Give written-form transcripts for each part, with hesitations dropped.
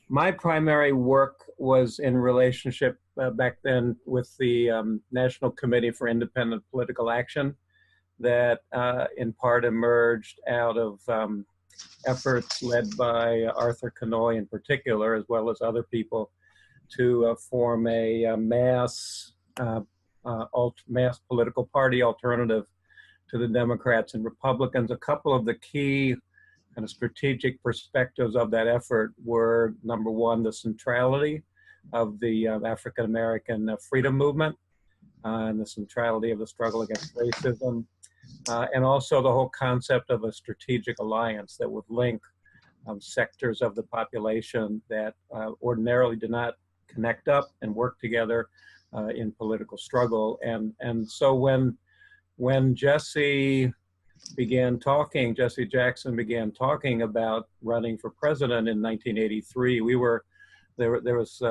My primary work was in relationship back then with the National Committee for Independent Political Action that in part emerged out of efforts led by Arthur Kanoy in particular, as well as other people, to form a mass political party alternative to the Democrats and Republicans. A couple of the key kind of strategic perspectives of that effort were, number one, the centrality of the African American freedom movement and the centrality of the struggle against racism, and also the whole concept of a strategic alliance that would link sectors of the population that ordinarily do not connect up and work together in political struggle. And so when Jesse Jackson began talking about running for president in 1983, there was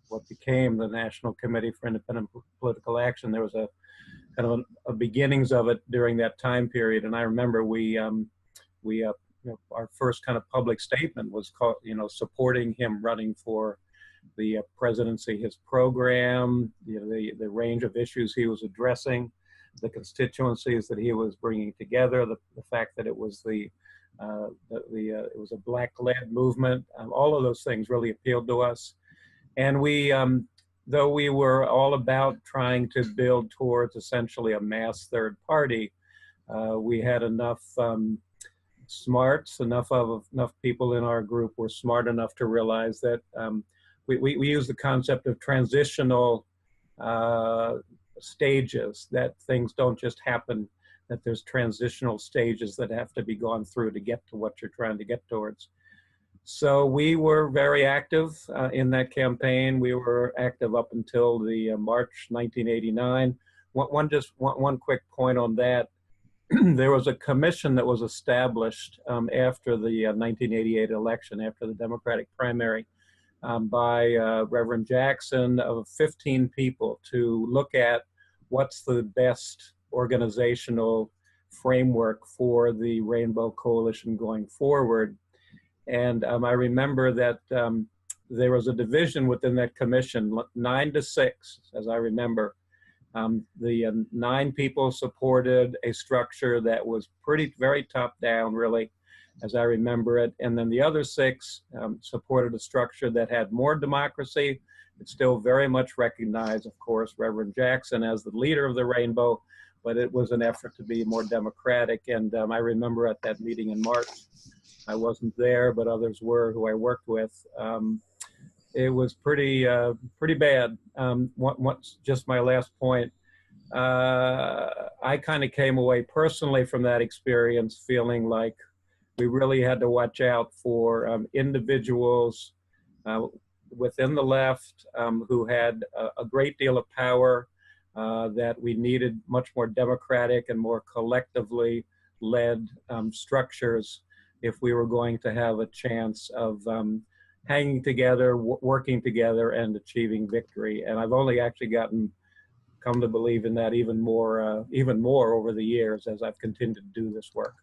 what became the National Committee for Independent Political Action. There was a kind of a beginnings of it during that time period, and I remember our first kind of public statement was called, supporting him running for the presidency, his program, the range of issues he was addressing, the constituencies that he was bringing together, the fact that it was it was a black-led movement. All of those things really appealed to us, and though we were all about trying to build towards essentially a mass third party, we had enough smarts, enough people in our group were smart enough to realize that we use the concept of transitional stages, that things don't just happen, that there's transitional stages that have to be gone through to get to what you're trying to get towards. So we were very active in that campaign. We were active up until the March 1989. One quick point on that. There was a commission that was established after the 1988 election, after the Democratic primary, by Reverend Jackson, of 15 people, to look at what's the best organizational framework for the Rainbow Coalition going forward. And I remember that there was a division within that commission, 9-6, as I remember. The 9 people supported a structure that was very top down, really, as I remember it. And then the other 6 supported a structure that had more democracy. It still very much recognized, of course, Reverend Jackson as the leader of the Rainbow, but it was an effort to be more democratic. And I remember at that meeting in March, I wasn't there, but others were who I worked with. It was pretty bad. Just my last point, I kind of came away personally from that experience feeling like we really had to watch out for individuals within the left who had a great deal of power, that we needed much more democratic and more collectively led structures if we were going to have a chance of hanging together, working together, and achieving victory. And I've only actually come to believe in that even more over the years as I've continued to do this work.